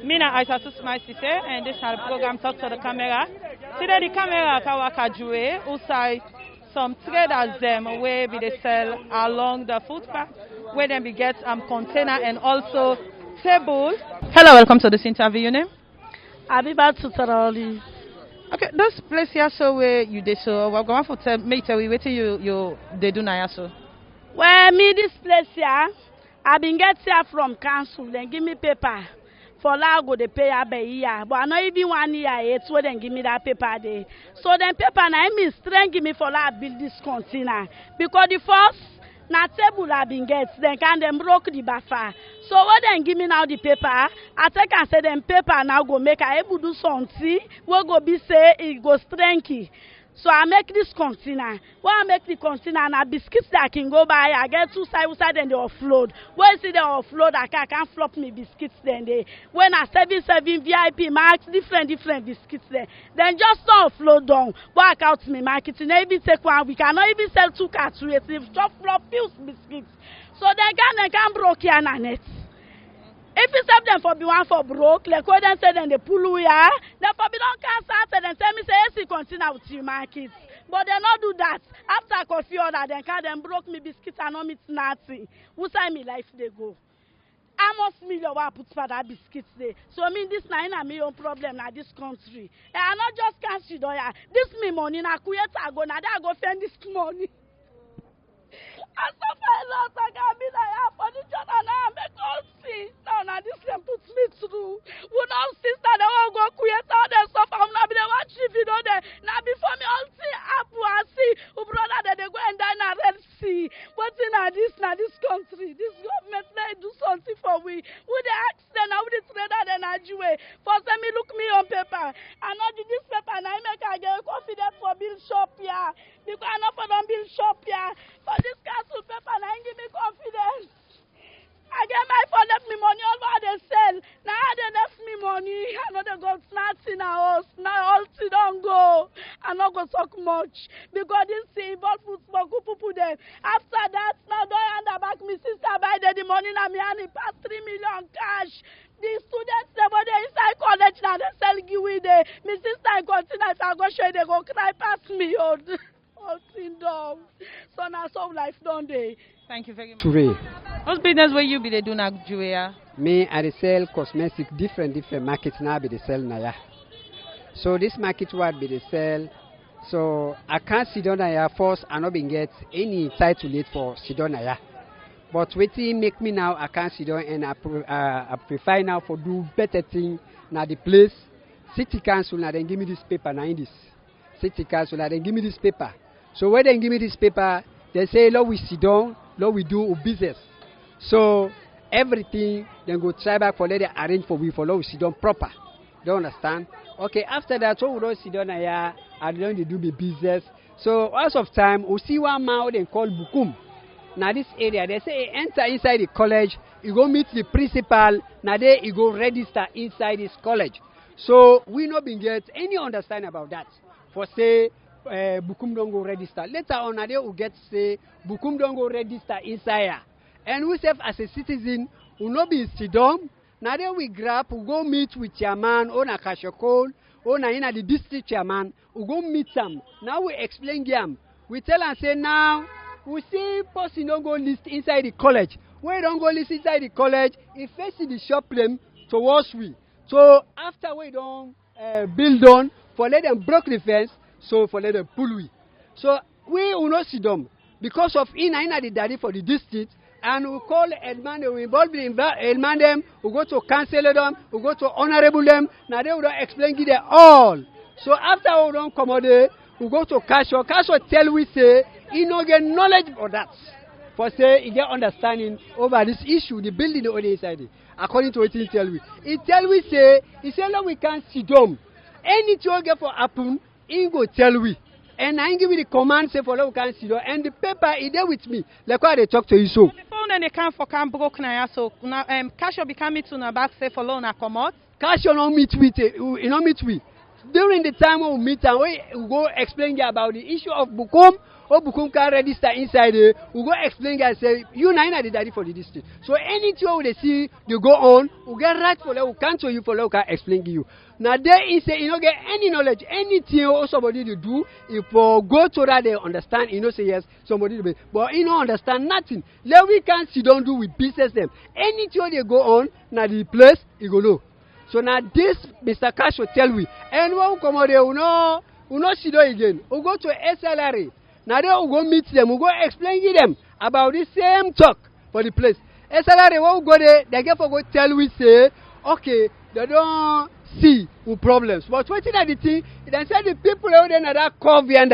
Me na Isatu Smile Sesay, and this is the program Talk to the Camera. Today the camera kawaka Jui, outside some traders them where they sell along the footpath, where they get container and also table. Hello, welcome to this interview. Your name? Abiba Tutaroli. Okay, this place here so where you did so we're going for tell me tell you wait till you they do now so. Well, me this place here, I been get here from council. Then give me paper for Lago they pay a year, but I not even 1 year yet. So then give me that paper there. So then paper now I mean strength give me for la build this container because the first na table I been get then can them broke the buffer. So what then give me now the paper? I take and say them paper now go make I able do something. We go be say it go strengthy. So I make this container. When I make the container, and biscuits that I can go buy, I get two sides, then they offload. When you see they offload, I can't flop me biscuits then. When I serving VIP, max different biscuits there. Then just don't offload down. Work out me marketing. Even take 1 week. I cannot even sell 2 carts. Just flop few biscuits. So they can broke here and net. If you sell them for be one for broke, like what then say then they pull we are, then for be don't cancel then tell me say yes, continue with your market. But they not do that. After coffee order, then can them broke me biscuits and not meet nothing. Who say me life they go? Almost million I put for that biscuits there. So I mean this 9 a million problem na this country. And I not just consider this me money na create go now I go spend this money. I suffer a lot. I can't be like for the job and I make all see. Now this can put me through. We now sister they all go create all them suffer. I'm not be the watch if you know that. Now before me all see apple and see who brother that they go and die na Red Sea. But in this country, this government they do something for we. With the accident, now with the trader then I Jui. For say me look me on paper. I know this paper and I make I get confident for bill shop here. Because I know for them bill shop here. For this council paper and I give me confidence. I get my phone left me money all what they sell. Now they left me money. I know they got snacks in our house. Now all see don't go. I not go talk much. Because this thing involve food for people them. After that, now don't hand back me sister buy the money now me and he pass 3 million cash. The students they were there inside college now they sell giveaway there. My sister continue if I go show you they go cry pass me all down. So now some life don't they. Thank you very much. Today, What business will you be they do now Jui? me I dey sell cosmetic different markets now be dey sell naya. So this market what be dey sell. So I can't sit down naya first and not been get any title late for sit down naya. But waiting make me now I can't sit down and I prefer now for do better thing now the place. City council now then give me this paper now in this. City council now then give me this paper. So when they give me this paper, they say, Lord, we sit down, Lord, we do business. So everything, then go try back for let them arrange for we for Lord, we sit down proper. Don't understand? Okay, after that, so we don't sit down here, and then they do the business. So as of time, we see one man they call Bukum. Now this area, they say, enter inside the college, you go meet the principal, now there you go register inside this college. So we not been get any understanding about that. For say, Bukum don't go register. Later on, they will get say Bukum don't go register inside here. And we self as a citizen will not be sit down. Now then we grab, we go meet with chairman, or na Kashokol, or na the district chairman, we go meet them. Now we explain them. We tell and say now we see person don't go list inside the college. When don't go list inside the college, it faces the shop them towards we. So after we don't build on, for let them broke the fence. So for let them pull we. So we will not see them because of ina the daddy for the district and we call Edman, we involve Edman them, we go to council them, we go to honorable them, now they will explain it all. So after we don't come out there, we go to Casho. Casho tell we say he no get knowledge for that. For say he get understanding over this issue, the building the other side. According to what he tell we. He tell we say, he say no we can't sit down. Anything we get for happen, he go tell we. And I give you the command say for we can sit down. And the paper is there with me. Like why they talk to you so. The phone and they can't for can broke now so cash will be coming to the back say for loan na come out. Cash will not meet with During the time we meet and we go explain about the issue of Bukum, Obukum can register inside there. We go explain guys say you na the daddy for the district. So anything we they see you go on, we get right for them, we can show you for them, we can explain to you. Now there is say you don't get any knowledge, anything or somebody to do, if go to that they understand, you know say yes, somebody to be, but you don't understand nothing. Let we can see don't do with business them. Anything they go on, now the place you go know. So now this Mr. Cash will tell we, and when we come out there, we no see them again. We go to SLRA. Now there we go meet them, we go explain to them about the same talk for the place. SLRA when we go there, they get for go tell we say, okay, they don't see with problems. But what is the thing? They say the people out there in that cover and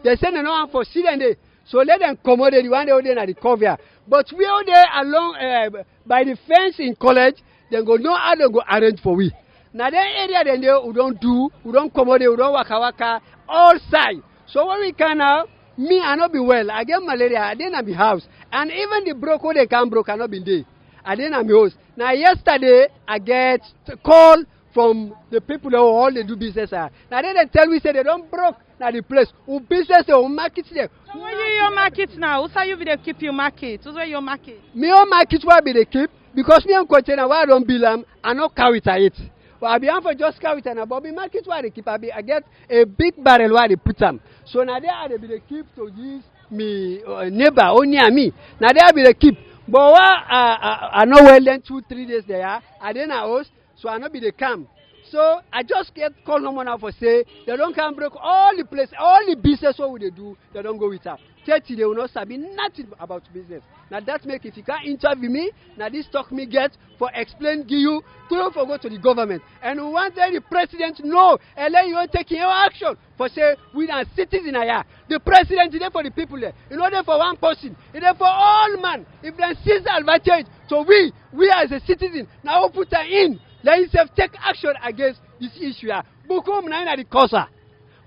they say they don't for see them there. So let them come out there, the one out there in the cover. But we out there along by the fence in college, they go know how they go arrange for we. Now that area then there we don't do, we don't come out there, we don't waka all side. So what we can now, me I not be well, I get malaria, I didn't be house. And even the broke they can broke, I not be there. I didn't be house. Now yesterday I get a call from the people who all they do business are. Now then they tell me say they don't broke now the place. Who business they will market there. So where you your market now? Who say you be they keep your market? Who's where your market? Me own market where be they keep because me and container where I don't bill them I not carry it. Well, I be for just carry it and but me market where they keep I get a big barrel where they put them. So now there they be they keep to use me neighbor only me. Now there be they keep. But I know well then 2-3 days there I didn't house. So I not be the camp. So I just get call no now for say they don't come break all the place, all the business what would they do, they don't go with her. 30 they will not sabi nothing about business. Now that make if you can't interview me, now this talk me get for explain give you, don't go to the government. And we want the president know and then you taking your action for say we are citizens here. The president is there for the people there. You know there for one person, it's there for all man. If they seize the advantage, so we as a citizen now we put her in. Let himself take action against this issue. Bukum na the causa.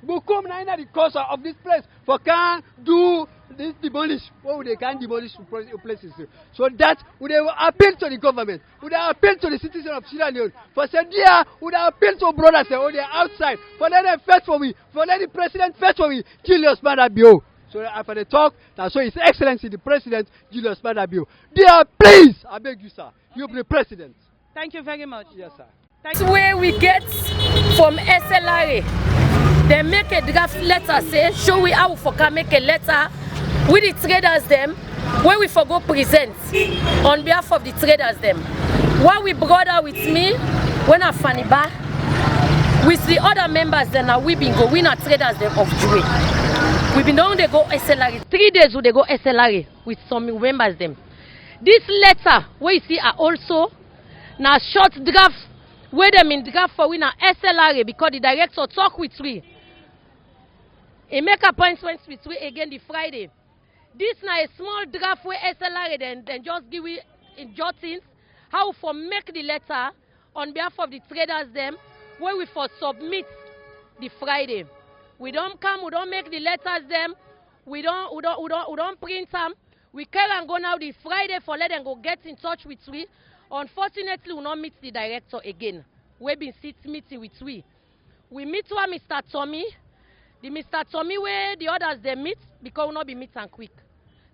Bukum na the causa of this place for can do this demolish. What they can demolish places. So that would appeal to the government. Would appeal to the citizens of Sierra Leone. For say dear would appeal to brothers say oh they are outside. For let them fight for me. For let the president fight for me. Julius Madabio. So after the talk, that's so His Excellency the President Julius Madabio. Dear please, I beg you sir, you be the president. Thank you very much. Yes, sir. That's where we get from SLRA. They make a draft letter, say, show we how for can make a letter with the traders them, where we for go present on behalf of the traders them. What we brought out with me, when I Faniba, with the other members then we been go, we not traders them of Jui. We been down they go SLRA. 3 days would they go SLRA with some members them. This letter, where you see are also now short draft where them in draft for we na SLRA because the director talk with we. He make appointments with we again the Friday. This na a small draft where SLRA then just give we in jottings how for make the letter on behalf of the traders them where we for submit the Friday. We don't come, we don't make the letters them, we don't print them. We carry and go now the Friday for let them go get in touch with we. Unfortunately, we will not meet the director again. We've been meeting with we. We meet one Mr. Tommy. The Mr. Tommy where the others they meet because we will not be meet and quick.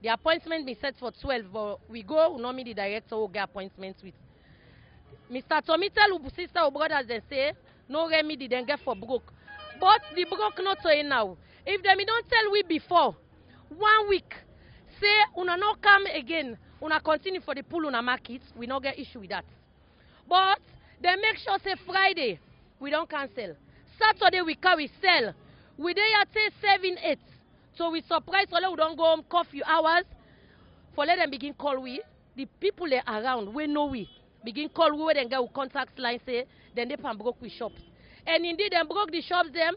The appointment been set for 12, but we go, we will not meet the director who get appointments with. Mr. Tommy tell our sister or brothers they say, no remedy then get for broke. But the broke not so now. If them don't tell we before, 1 week, say, una not come again. Una continue for the pool una market, we don't get issue with that. But they make sure say Friday, we don't cancel. Saturday we carry sell. We there at say 7-8. So we surprise so we don't go home curfew hours. For let them begin call we. The people they around, we know we. Begin call we where then get contact line say, then they pan broke with shops. And indeed they broke the shops them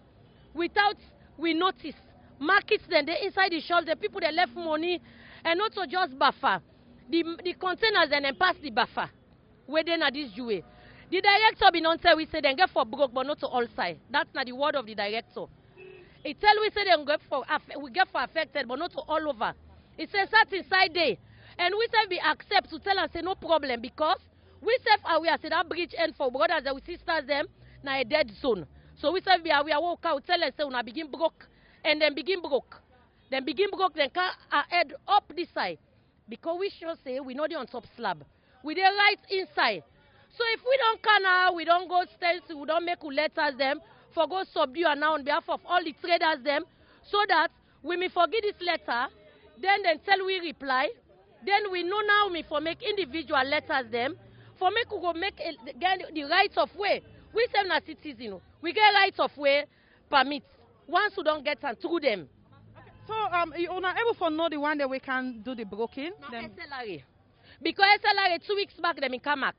without we notice. Markets then they inside the shops, the people they left money and also just buffer. The containers then pass the buffer. Where they na this Jui. The director be non tell we say they get for broke but not to all sides. That's not the word of the director. He tell we say we get for affected but not to all over. He says that inside there. And we say we accept to tell and say no problem because we say aware say that bridge end for brothers and we sisters them na a dead zone. So we say we are walk out tell us say we begin broke and then begin broke. Then begin broke, then can head up this side. Because we sure say we know the on top slab. We dey right inside. So if we don't canal, we don't go stencil, we don't make letters them, for go subdue and now on behalf of all the traders them, so that we may forget this letter, then tell we reply, then we know now we for make individual letters them, for make we go make get the rights of way. We say na citizen, we get rights of way permits. Once we don't get and through them. So you're not able to know the one that we can do the broken? No, SLRA. Because SLRA 2 weeks back, they can mark.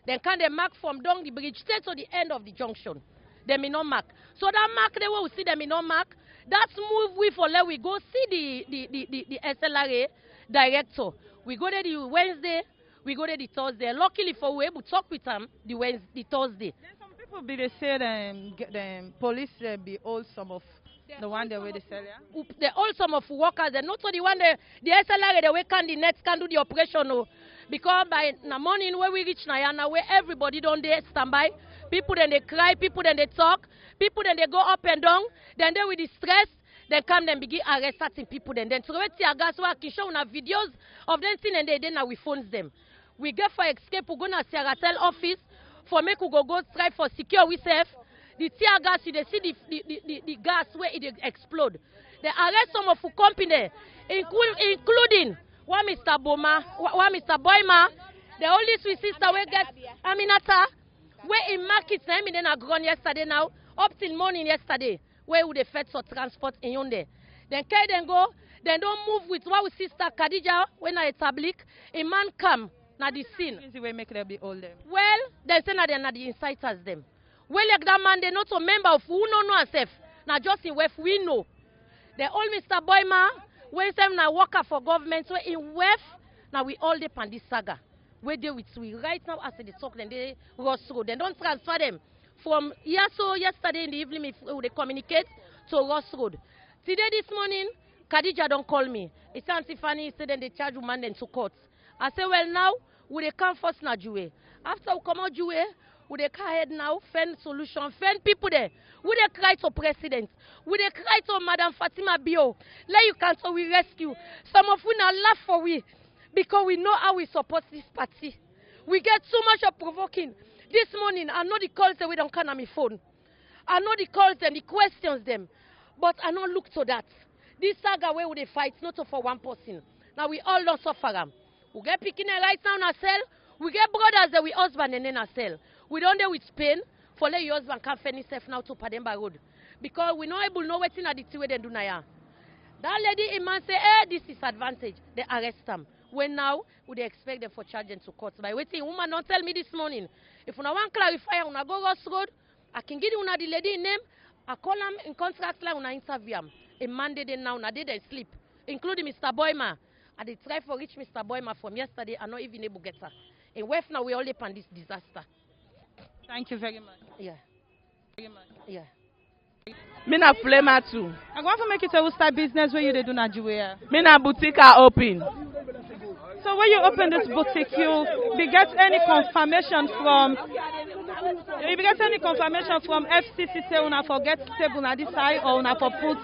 Then can they mark from down the bridge straight to the end of the junction. They may not mark. So that mark, they will see them may not mark. That's move we for let we go see the SLRA director. We go there the Wednesday, we go there the Thursday. Luckily for we able to talk with them the Thursday. Then some people be they say the police be all some of the one the way they sell, yeah? They all some of workers, and not only one the SLRA the way can the nets can do the operation. No. Because by the morning when we reach Nayana, where everybody don't they stand by, people then they cry, people then they talk, people then they go up and down, then they with the stress, then come then begin arresting people then so we see gas work show na videos of them thing and then now we phones them. We get for escape, we go na Sierratel office for make we go strive for secure we safe. The tear gas, you see the gas where it explode. They arrest some of the company, including one Mr. Boyma, the only sweet sister we get Aminata, where in market time in a grown yesterday now, up till morning yesterday, where would they fed for transport in Yonde. Then carry them go, then don't move with one sister Khadija when I tablik, a man come na the scene. We make them be all them. Well, they say na they na the inciters them. Well, like that man, they not a member of who no know ourselves. Now just in West we know. The old Mr. Boyma, when them na worker for government, so in West, now we all depend this saga. Where they with we right now as they talk, then they Ross Road. They don't transfer them from yesterday in the evening if they communicate to Ross Road. Today this morning, Khadija don't call me. It's Auntie Fanny said then they charge woman then to court. I say well now, we they come first na Jui. After we come out Jui, we they come ahead now, find solution, find people there. We they cry to president. We they cry to Madam Fatima Bio. Let you can so we rescue. Some of we now laugh for we because we know how we support this party. We get so much of provoking. This morning, I know the calls that we don't can on my phone. I know the calls and the questions them. But I don't look to that. This saga where would they fight, not for one person. Now we all don't suffer them. We get picking a right now in a cell. We get brothers that we husband and then a cell. We don't deal with pain for let your husband can't fend himself now to Pademba Road. Because we not able to know what's in the way they do now. That lady in man say, this is advantage. They arrest them. When now would they expect them for charging to court? By waiting, woman don't tell me this morning. If you want clarify, I go Ross Road, I can give you the lady name, I call them in contract line, I interview them. A Monday then now, they don't sleep. Including Mr. Boyma. I did try for reach Mr. Boyma from yesterday, I'm not even able to get her. In West now, we all live on this disaster. Thank you very much. Yeah. Very much. Yeah. Me na flema too. I want to make it a start business where you they do Nigeria. Me na boutique are open. So when you open this boutique, you get any confirmation from FCC say una forget table on this side or una for put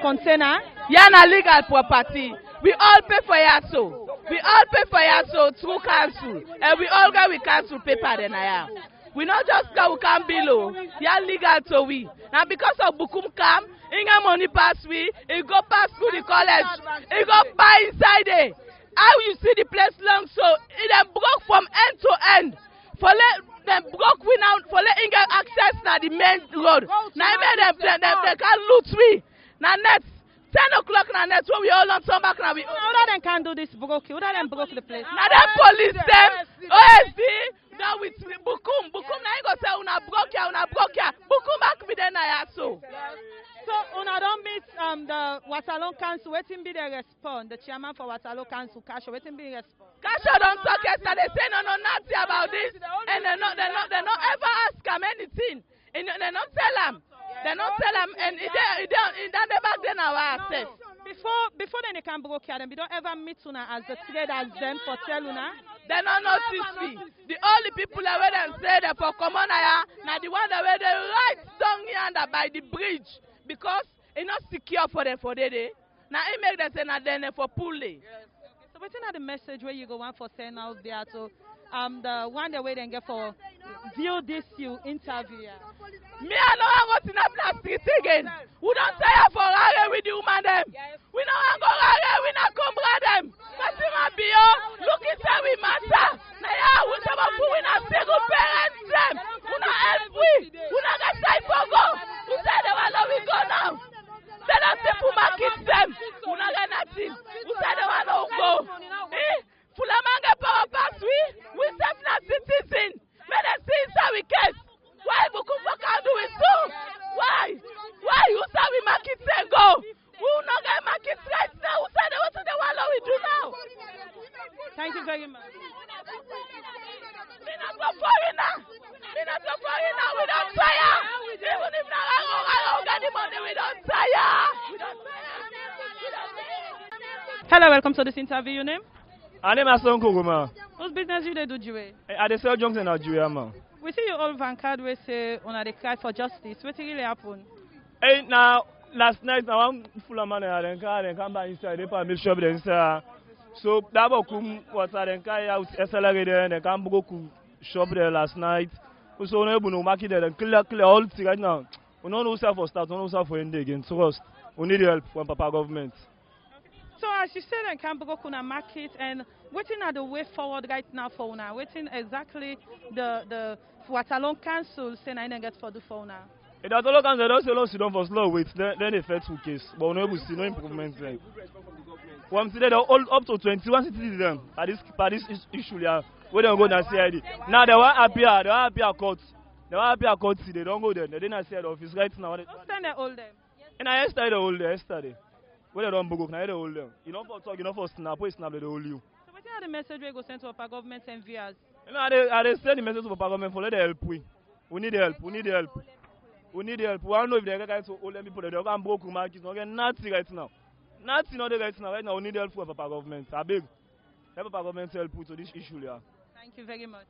container? Yeah, na legal property. We all pay for yaso. We all pay for yaso through council, and we all go with council paper then I am. We not just go we can below. Yeah, legal to we. Now because of Bukum come, inga money pass we, it go pass through the college, it go buy inside it. How you see the place long so it then broke from end to end. For let them broke we now for let inga access na the main road. Now them can loot we. Now next 10 o'clock now next when we all on some back now we. How them can do this broke? How them broke the place? Now them police them. OSD. Now with Bukum now you go say una broke ya. Bukum back me then I so. So una don't meet the Waterloo Council. Waiting be the response. The chairman for Waterloo Council, Kasho. Waiting be the response. Kasho don't talk yesterday. Say no nothing about this, and they not ever ask him anything. And they not tell him. They not tell him, and they back then our access. Before then they can broke here, we don't ever meet una as the traders them for tell una. They don't notice me. The only people that where them say they for common aya, now the one that where they right down here by the bridge. Because It's not secure for them for the day. Now it make them say that then for pulling. So what's the message where you go on for send out there to the one the way they get for view this you interview? Me I know I go to the plastic again. We don't say for rare with the woman them. We don't go rare, we not come them. But look at how we matter. Now yeah, we say about we not single parents them. We not help we not get time for go. We say they want we go now. They don't say for market them. We not get nothing. We say they want go. Fulamanga power pass we self not citizen. May they see how we case. Why Bukufa can't do it too? Why? Why you say we market them go? We will not get market right now. Who said what the one we do now? Thank you very much. We not go foreigner. We not go foreigner. We don't tire. Even if not I don't get the money, we don't tire. We don't tire. Hello, welcome to this interview. Your name? My name is Sonko, man. Whose business you do, Jui? At the Jui Junction at Jui, man. We see you all vancard we say on the cry for justice. What really happened? Hey, now last night I want full of money and come back inside the milk shop there. So that was what I out SLRA there and come go to shop there last night. So no no market there and clear all right now. We don't know for start, we don't know for end again. Trust. We need help from Papa government. So as you said, I can't go to market and waiting at the way forward right now for now. Waiting exactly the Watalon Council saying I didn't get for the phone now. It does look and they don't say sit down for slow wait. Then they fed full case, but we don't see no improvement there. Well, I'm today all up to 21 citizens at this issue here. We don't go to CID. Now they want appear court. They want appear court. They don't go there. They didn't see the office right now. Don't stand there all them. And I yesterday. When they don't book, now they hold them. You know for talk, you know for snap, we snap they hold you. So what are the message we go send to our government and viewers? You know, I send the message to our government for let them help we. We need help. We need help. We need help. We don't know if they guys to hold them people. They don't broke markets. No get nothing right now. Nothing not right now. Right now we need help for our government. I beg. Help our government help to this issue here. Thank you very much.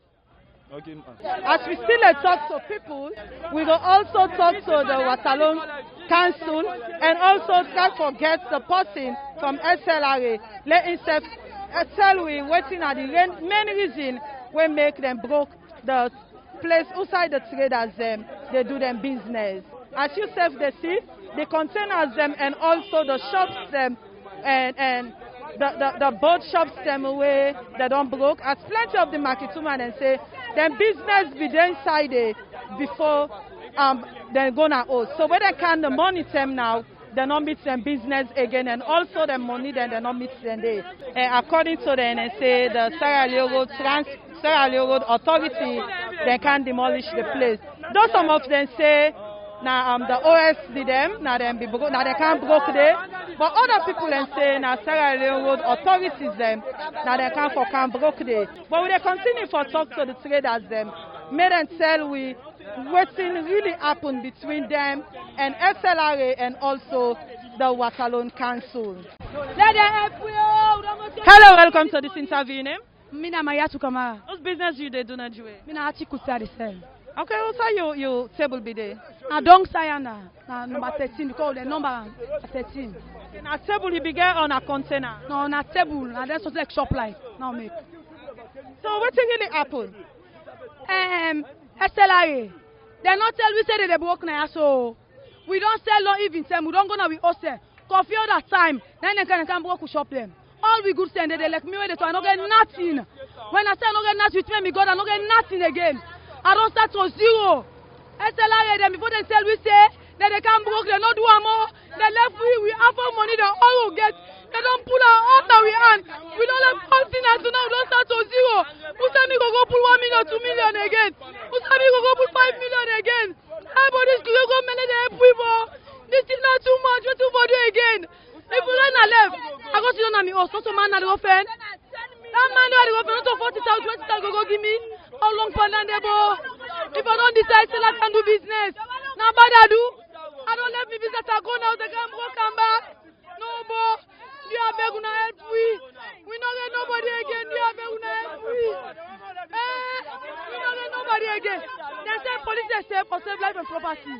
Okay. As we still talk to people, we will also talk to the Watalon Council and also can't forget the person from SLRA. Let himself tell we waiting at the main reason we make them broke the place outside the traders them, they do them business. As you self they see, the containers them and also the shops them and the boat shops them away they don't broke. As plenty of the market women and say them business be there inside there before they're gonna owe. So when they can the money them now, they not meet them business again and also the money then they not meet them there. According to the NSA, the Sierra Leone Road Authority, they can demolish the place. Though some of them say now the OS did them, now they can't broke there. But other people then say now Sierra Leone Road authorities them, now they can't broke there. But we they continue for talk to the traders them, made and tell we waiting really happen between them and SLRA and also the Watalon Council. Hello, welcome to this interview. Name? Mina Mayatu Kama. Whose business you they do not do? Mina Atikusa the same. Okay, also your table be there. Na dong sayana. Na number 13 because the number 13. Na table you be get on a container. No, na table. Na that's like shop life. Now make. So what really happen? SLRA. They not tell we say they broke now, so we don't sell no even time. We don't go now we hustle. Coffee all that time. Then they can broke shop them. All we good send they like me where they so I don't get nothing. When I say I don't get nothing with me, God I don't get nothing again. I don't start from zero. SLRA them before they tell we say that they can broke, they not do more. They left we have our money they all will get. They don't pull our out that we earn. We don't have something as now we don't start from zero. Who say me go pull 1 million, 2 million again? Who say me go pull 5 million again? Everybody's going to make the help people. This is not too much, what to do again? If we run a left, I go sit down on me house, not a man at the open. That man at the open, not to 40,000, 20,000 go give me. How long for Nandebo? If I don't decide, I can do business. Now, bad I do. I don't let me business, I go now, they can go come back. No, boy. You are begging to help we. We don't get nobody again, you are begging to help we. We don't get nobody again. They say police, they say for save life and property.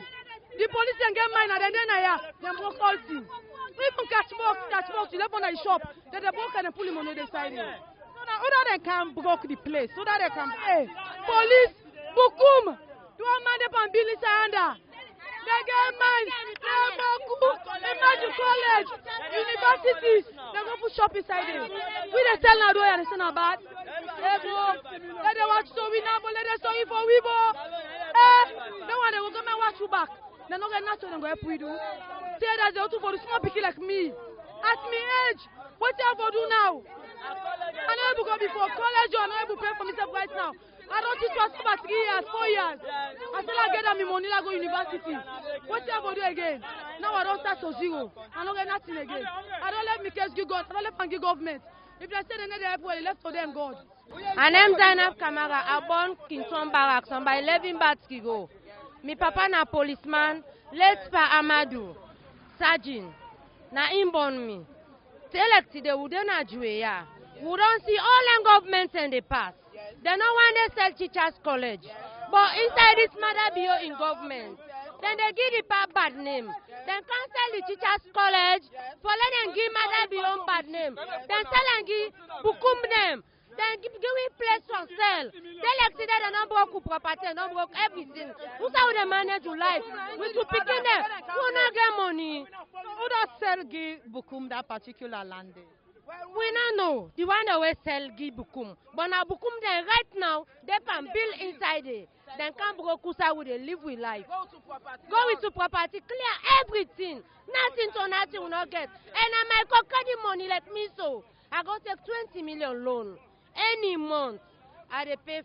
The police can get mine and then they broke all things. Even catch box, you left on the shop. Then they broke and they pull him on the other side. So that they can block the place. So that they can. Hey, police, Bukum, you are man up on Billy Sanda. They get mine. Imagine college, universities. They go put shop inside it. We they tell now, do you understand about? Hey, bro, let them watch so we now, but let them story for we, bro. They want to come and watch you back. They're not going to go help we do. Say that they're too for the small picky like me. At me age, what you have to do now? I'm not able to go before college, I'm not able to pay for myself right now. I don't teach for about 3 years, 4 years. I still get my money, I go university. What you have to do again? Now I don't start to zero. I don't get nothing again. I don't let me case give God. I don't let me give government. If they say they need help, well, left for them, God. My name is Zainab Kamara. I born Kingston Barracks on by 11 Batskigo. My papa na policeman, let's pa Amadou, Sergeant. Na him born me. Elected they wouldn't Jui. We don't see all the governments in the past. They don't want to sell teachers college. But inside this matter be in government. Then they give the bad name. Then cancel the teachers college for let them give mother be on bad name. Then sell and give Bukum name. Then give place for sell. They elected they don't broke property, don't broke everything. Who's how they manage your life? We to pick in there. Who not get money? Who does sell give Bukum that particular land? We don't know. The one that will sell give Bukum. But now Bukum then right now they can build inside it. Then can broke kusa with they live with life. Go with property, clear everything. Nothing to nothing will not get. And I might go the money like me so. I go take 20 million loan. Any month, I they pay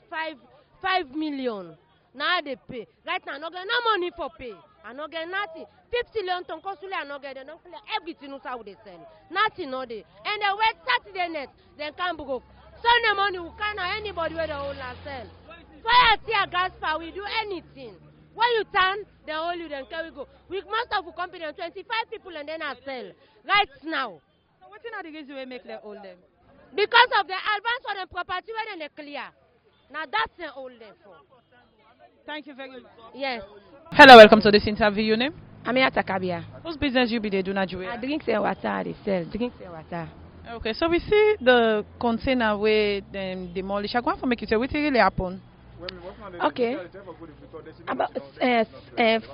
5 million. Now they pay. Right now, I don't get no money for pay. I don't get nothing. 50 million ton consul, I don't get. They don't clear everything else how they sell. Nothing no day. And they wait Saturday net, then come broke. Sunday morning, we can't have anybody where they hold and sell. Fire, tear, gas, power, we do anything. When you turn, they hold you, then can we go. We must have a company 25 people and then I sell. Right now. So what are the reasons we make them hold them? Because of the advance on the property when they clear. Now that's the hold them for. Thank you very much. Yes. Hello, welcome to this interview. Your name? I'm here to Kabia. Whose business you be they do na Jui? I drinks and water, they sell. Drinks and water. Okay, so we see the container where them demolish. I want to make you say what really happened. Okay. About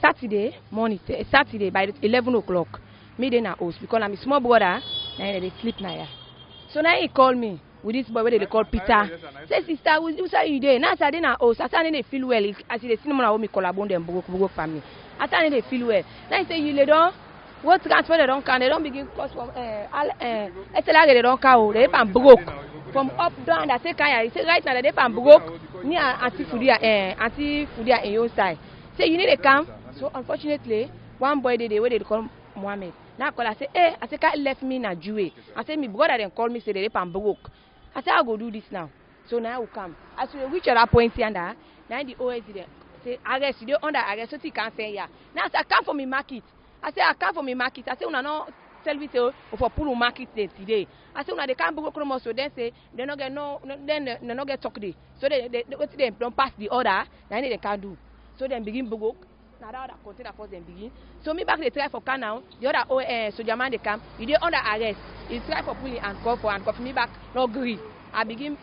Saturday morning, Saturday by 11 o'clock, me in a house because I'm a small brother and they sleep now. So now he called me with this boy where they call Peter. Say sister, who say you there? Now I in a house. I say they feel well. I see the cinema how me collabone them broke family. I say they feel well. Now I say you lay down. What transfer they don't can? They don't begin cost from SLRA they don't can. They pan broke from up down. I say Kaya. He say right now they pan broke. Near anti-Fudia in your side. Say you need a camp. So unfortunately, one boy they where they call Mohammed. Now I call I say, I say Kaya left me na Jui. I say me brother then call me say they pan broke. I say I go do this now. So now I will come. As we reach at that point here, now the OSD say arrest you under arrest so you can't say yeah. Now I say I come for me market. I say I come for me market. I say una no service for pull market today. I say una they can't broke no so then say they not get no then they not get talk day. So they don't pass the order. Then they can't do. So then begin broke. Now that other container first then begin. So me back they try for car now. The other soldier man they come. You dey under arrest. He try for pulling and cuff me back. No agree. I begin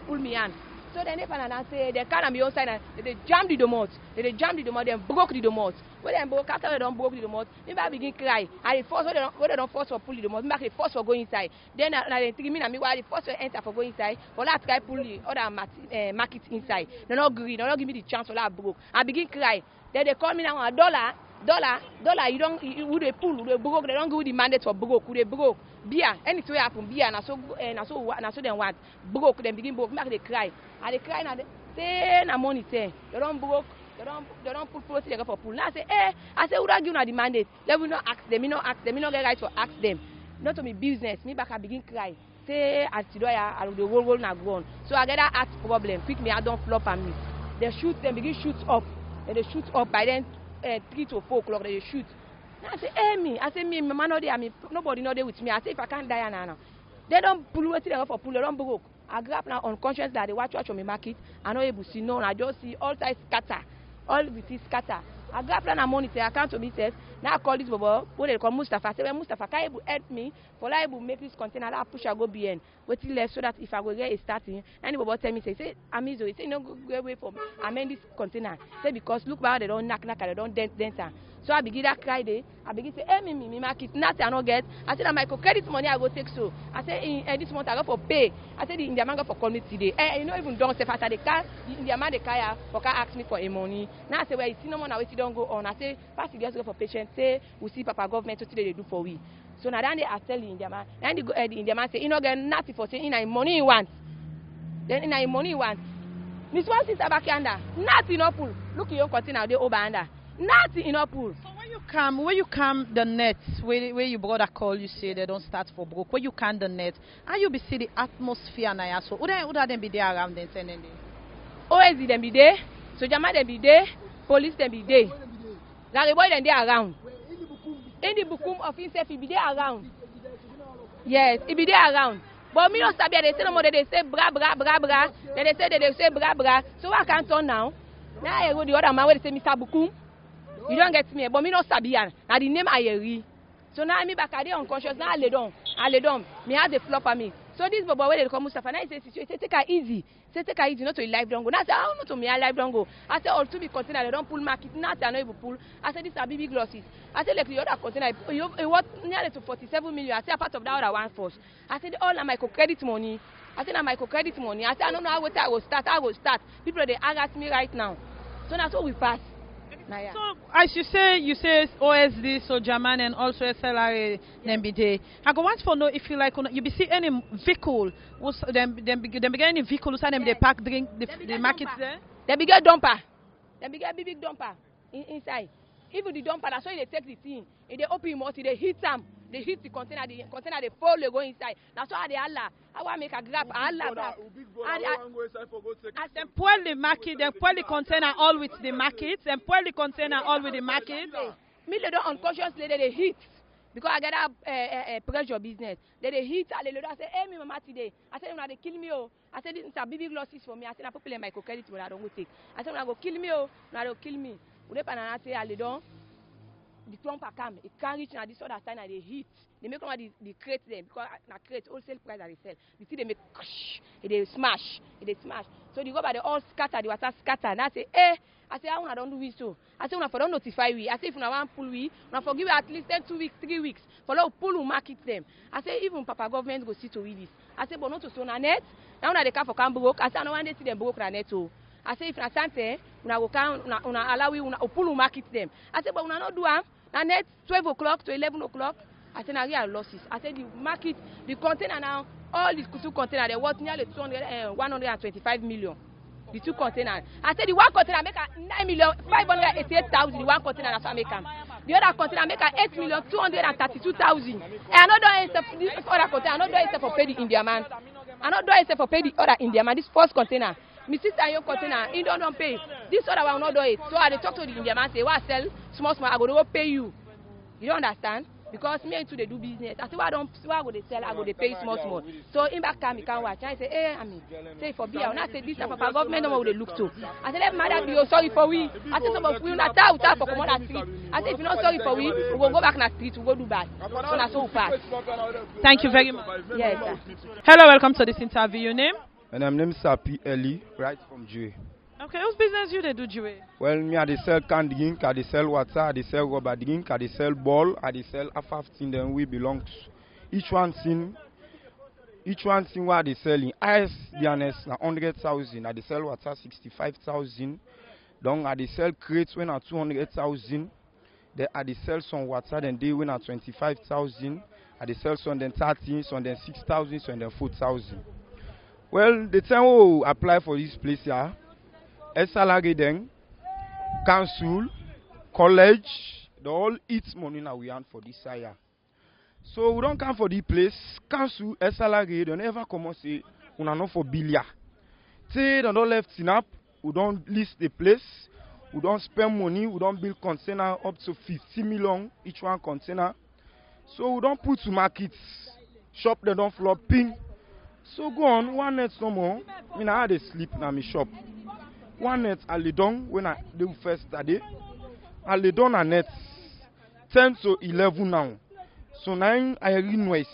pull me hand. So then they find and say they can't be outside and they jam the domot. They jam the domot. Then broke the domot. When they broke after they don't broke the domot, me back begin cry. And the first when they don't force for pull the domot, me back the first for go inside. Then they 3 minutes me while the first for enter for go inside. For that try pull the other market inside. They not agree. They not give me the chance for that broke. I begin cry. Then they call me now $1. You don't who they pull, who they broke. They don't give the mandate for broke. Who they broke. Beer. Anything happen. Beer. Na so then what? Broke. Then begin broke. Make they cry. And they cry now. Say na money say. They don't broke. They don't put procedure for pull. Now I say I say who don't give na the mandate. Let me not ask them. Me not ask them. Me not get right to ask them. Not to me business. Me back I begin cry. Say as Tidoya I will the whole na go on. So I get that ask problem. Quick me I don't flop on me. They shoot. Them begin shoot up. Then they shoot up by then 3 to 4 o'clock. They shoot. I say, me. I say, me, my man not there. Nobody not there with me. I say, if I can't die now. They don't pull what they for pull. They don't broke. I grab now unconscious that they watch on my market. I not able to see no. I just see all sides scatter. All with it scatter. I grab plan and money to account to myself. Now I call this bobo, what they call Mustafa. I say, well, Mustafa, can you help me? For I will make this container, I push, I go BN. Wait till left so that if I go get it starting, and the bobo tell me, say, Amizo, he say, no, go away from amend this container. Say, because look how they don't knock, they don't dent. So I begin that cry day. I begin to say, hey, me market, nothing I don't get. I said, my credit money I go take so. I said, this month I go for pay. I said, the Indian man go for call me today. You know, even don't say after the car, the Indian man the car for car ask me for a money. Now I say, well, you see no more now, we don't go on. I say, first you guys go for patient. Say, we see Papa government what they do for we. So now then I tell the Indian man. Then the Indian man say, you know, get nothing for saying in money you want. Then in money you want. Miss one sister back yonder, nothing no pull. Look your container they over under. Nothing in our pool. So when you come the net, where you brother call, you say they don't start for broke. When you can the net, and you be see the atmosphere now. So would them be there around them sending them? Always them be there. So Jama them be there. Police them be there. Like the boy them there around. In the Bukum office, he be there around. Yes, he be there around. But me not sabi. They say no more. They say bra. Then they say bra. So I can't turn now. Now I go the other man where they say Mr. Bukum. You don't get me, but me not sabi. Now the name I hear. So now me back I dey unconscious. Now I lay down. Me have the flop on me. So this boy where they come Mustafa. Now he say take her easy. Say take her easy. Not to life don't go. Now I say how not to me life don't go. I say all to be container. They don't pull market. Not I know you pull. I say this are big losses. I say like the other container. You what nearly to 47 million. I say a part of that other one first. I said all na microcredit money. I said na microcredit money. I said I don't know how I will start. People they ask me right now. So that's what we pass. Nah, yeah. So as you say OSD, so German and also SLRA then be there. I go want to know if you like you be see any vehicle was them begin any vehicle who them they pack drink the market there. They be get dumper. They be get big dumper inside. Even the dumper that's why they take the thing. If they open it, they hit them. They hit the container they fall, they go inside. That's why they Allah. I want to make a grab. Allah. As them pour the market, them pour the container all with the market, them pour the container all with the market. Me they don't unconsciously they hit. Because I get a pressure business. They hit and they say, hey, me mama today. I said, they kill me. Oh. I said, this is a big losses for me. I said, I put my credit but I don't go take. I said, I go kill me. Oh. Now they kill me. We don't say, I don't. The clumper come, it can't reach now this other side and they hit. They make one the crate them because na crate wholesale price that they sell. You see they make they smash. So the rubber they all scatter, the water scatter. And I say, I say, I don't do this so. I say, don't notify we. I say, if you want pull we, forgive at least 2 weeks, 3 weeks. For now pull we market them. I say, even Papa government go see to with this. I say, but not to stone a net. Now they come for can broke. I say, I don't want to see them broke na net too. I say, if na sante, una go can una allow we una pull we market them. I say, but una not do am. Na net 12 o'clock to 11 o'clock. I said, I real losses. I said, the market, the container now, all these two containers, they worth nearly 125 million. The two containers. I said, the one container make a 9,588,000. The one container that's what make them. The other container make a 8,232,000. And another this other container, another is for pay the Indian man. Another is for pay the other Indian man. This first container. My sister and your container, he don't pay. This other one will not do it. So I talk to the Indian man, say, well, I sell small, I go to pay you. You don't understand? Because me and two they do business. I say, why go they sell, I go they pay small. So in back time, he can't watch. I say, say for beer. And I say, this type of government, no more they look to. I say, let mother be sorry for we. I say, some of we not out for come on the street. I say, if you're not sorry for we will go back in the street, we'll go do bad. So that's so fast. Thank you very much. Yes, sir. Hello, welcome to this interview. Your name? And I'm named Sapi Eli, right from Jui. Okay, whose business you they do, Jui? Well, me I dey sell canned drink, I dey sell water, I dey sell rubber drink, I dey sell ball, I dey sell half thing then we belong to. Each one thing what I dey selling. Highest DNS na 100,000. I dey sell water 65,000. Then I dey sell crates when at 200,000. Then I dey sell some water then they when at 25,000. I dey sell some then 30, some then 6,000, some then 4,000. Well, the time we apply for this place here, SLRA then, council, college, they all eat money now we earn for this year. So we don't come for the place, council, SLRA, they never come and say, we are not for billiard. Say they don't left snap, we don't list the place, we don't spend money, we don't build container up to 50 million each one container. So we don't put to markets, shop they don't flop ping. So go on, one night no more. I had a sleep in my shop. One night I lay down when I do first study. I lay down a net 10 to 11 now. So now I hear noise.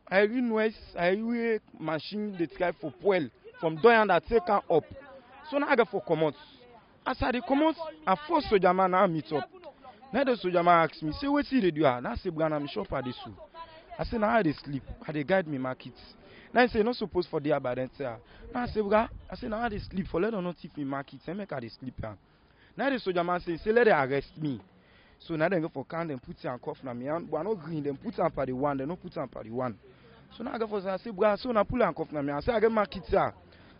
I hear machine they try for fuel from down that take her up. So now I get for commot. As I come out, I first soldier man now meet up. Now the soldier man ask me, say what see they do? Now I say, Brana, I'm shop at this. I say, now I they sleep. I they guide me market. Now I say, not supposed for the about then say. Now I say, Bra, I say, now I they sleep for let them not thief me market. I make I they sleep. Now the soldier man say, let them arrest me. So now they go for can, them put and cuff na me. But no green, them put on for the one, they no put on for the one. So now I go for say, Bra, so now pull and cuff na me. I say, I get market here.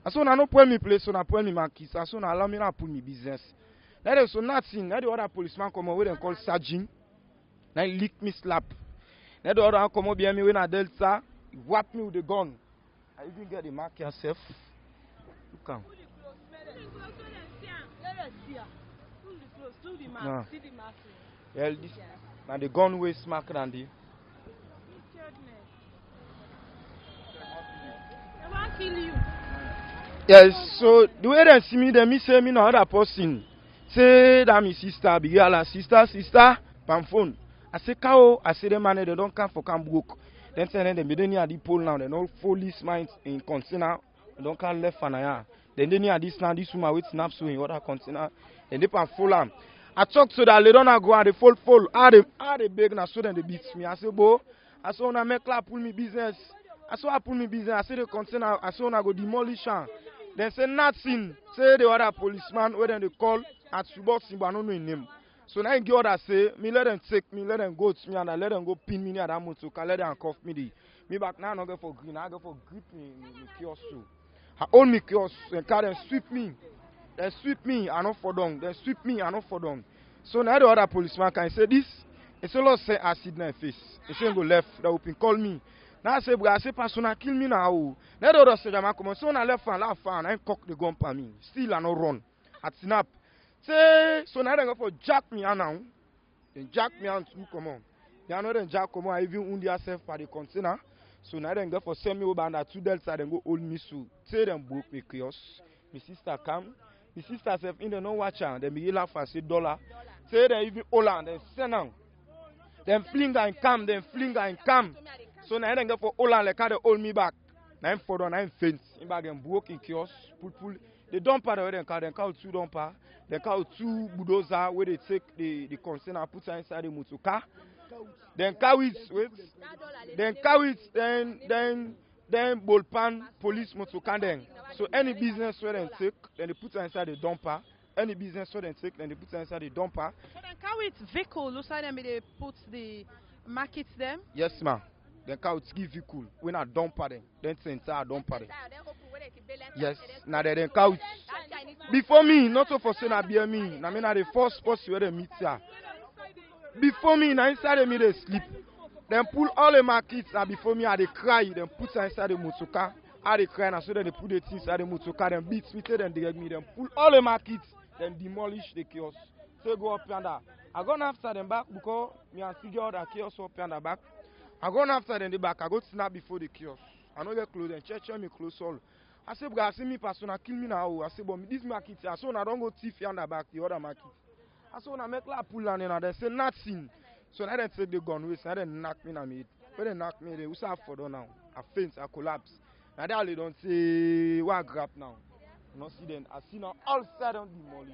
I saw no pull me place, so na pull me market. I saw na allow me na pull me business. Now so nothing. Now the other policeman come over and call sergeant. Now he lick me slap. Now the other come over behind me when I Delta, he whap me with the gun. I even get the mark yourself. Look am. No. Well, this now the gun way smack than the. They won't kill you. Yes, so the way they see me, they say me no other person. Say that my sister, be girl, sister, pan phone. I say cow, I say the man they don't come for come book. Then say them they near the pole now, they no police mines in container, they don't come left for now. Then they near this now, this woman with snaps in other container, then they pan full am. I talk to that, they don't go and they fall. How they beg now so then they beat me. I say, bo, I saw na make la pull me business. I saw I pull me business. I say the container, I saw na go demolish am. Then say nothing. Say the other policeman where then they call at Subot but I don't know his name. So now the other say me let them take me, let them go to me and I let them go pin me near that motor, let them cuff me. Me back now I go for green, I go for grip me kiosk too. I own me kiosk and carry them sweep me. They sweep me and not for down. They sweep me and not for down. So now the other policeman can say this. It's a lot say acid in my face. He say go left, they open call me. Now I say, bro, I say, persona kill me now. Now the other soldier man come on. So I left and laugh and I cock the gun for me. Still I no run. At snap. Say, so now they go for jack me now. Then jack me and two come on. They know then jack come on. I even wound yourself for the container. So now they go for send me over and two Delta then go hold me so. Say them broke me kiosk. My sister come. My sister self in the no watch her. Then me laugh and say $. Say they even hold her and then send her. Then fling and come. Then fling and come. So now I go for all and like how they hold me back. Now I'm for down, I'm faint. In back and broke in kiosk, pull. The dumper the way they call two dumper. They call two bulldozer where they take the container put her inside the motor car. Then carry it, wait. Then carry it, then bullpan police motor car then. So any business where they take, then they put her inside the dumper. Any business where they take, then they put her inside the dumper. So then carry it vehicle, looks like them they put the markets them? Yes, ma'am. Then can give vehicle when I dump them. Then center I dump them. Yes. Now they then count. Before me, not so for saying I be me. Now me na the first person where they meet here. Before me, now inside me they sleep. Then pull all the markets. And before me, I they cry. Then put inside the motor car. I they cry. And so then they put the things inside the motor car. Then beat me. Then direct me. Then pull all the markets. Then demolish the kiosk. So go up yonder. I gone after them back because me and figure out that kiosk up yonder back. I go after them the back. I go snap before the kiosk. I know get clothes and check me close all. I say, bro, I see me persona kill me now. I say, but this market, I saw I don't go thief on the back the other market. I saw I make la pull on and they say nothing. So now they take the gun waste. Now they knock me na me. When they knock me, they also have for down now. I faint, I collapse. Now they don't say what grab now. You know see them. I see now all side on demolish.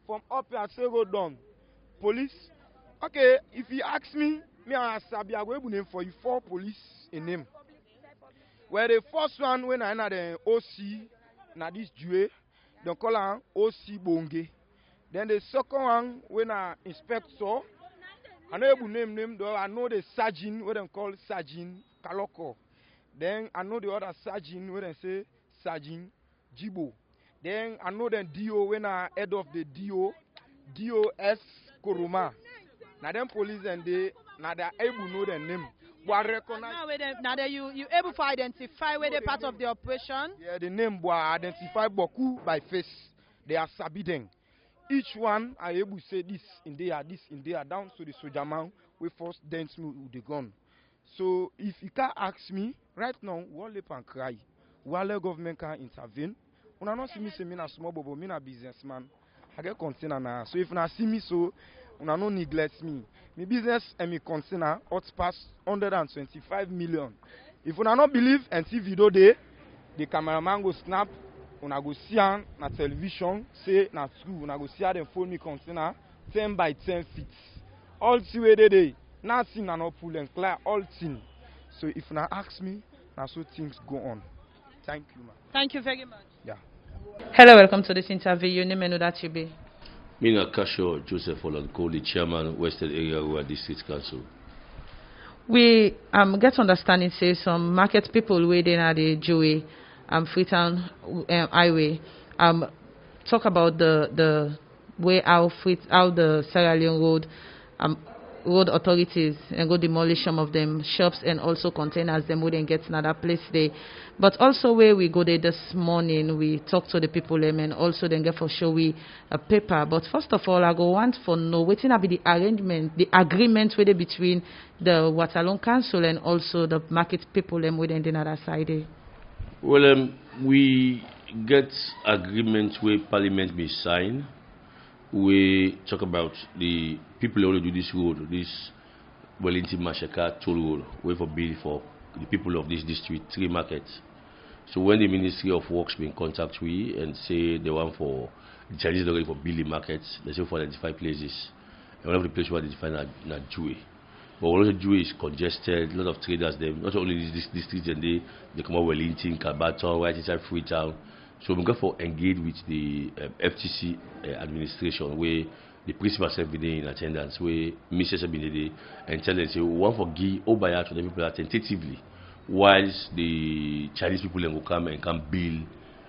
From up here, I say go down. Police. Okay, if you ask me. Me and Sabi, I go name for you 4 police in name. Where the first one when I had the OC, na this Jui, they call her OC Bonge. Then the second one when I inspector, I know you name though. I know the sergeant what they call Sergeant Kaloko. Then I know the other sergeant when they say Sergeant Jibo. Then I know the DO when I head of the DOS Koroma. Now them police and they. Now they are able to know their name. But recognize. Now that you able to identify where they're part of the operation. Yeah, the name was identified Boku by face. They are sabideng. Each one are able to say this in there, down to the soldier man. We first dance me with the gun. So if you can ask me right now, we'll let and cry. While the government can intervene. When I not see me say me a small bobo, me a businessman. I get container now. So if you see me so, una no neglect me. My business and my container ought pass 125 million. If una not believe and see video there, the cameraman go snap, una go see on na television, say na true, una go see how them phone me container 10 by 10 feet. All see where they nothing and not pull and clear all thing. So if una ask me, now so things go on. Thank you, man. Thank you very much. Yeah. Hello, welcome to this interview. Your name and who that you be? Mina Kasho Joseph Olanko, the chairman, Western Area Rural District Council. We get understanding say some market people waiting at the Jui Freetown Highway talk about the way how the Sierra Leone road authorities and go demolish some of them shops and also containers them wouldn't get another place there. But also where we go there this morning, we talk to the people and also then get for show we a paper. But first of all, I go want for know what be the arrangement, the agreement with it between the Waterloo Council and also the market people and within the other side there. Well, we get agreement where Parliament be signed. We talk about the people who do this road, this Wellington Mashaka toll road, way for bill for the people of this district, 3 markets. So when the Ministry of Works be in contact with and say they want for the Chinese lorry for building markets, they say for identify places. And one of the places we identify na Jui. But also Jui is congested, a lot of traders them, not only this district and they come out Wellington, Kabaton, right inside Freetown. So we go for engage with the FTC administration where the principal have been in attendance, where Mrs. have been there and tell them say we want for give Obaya to the people that tentatively, whilst the Chinese people then will come and can build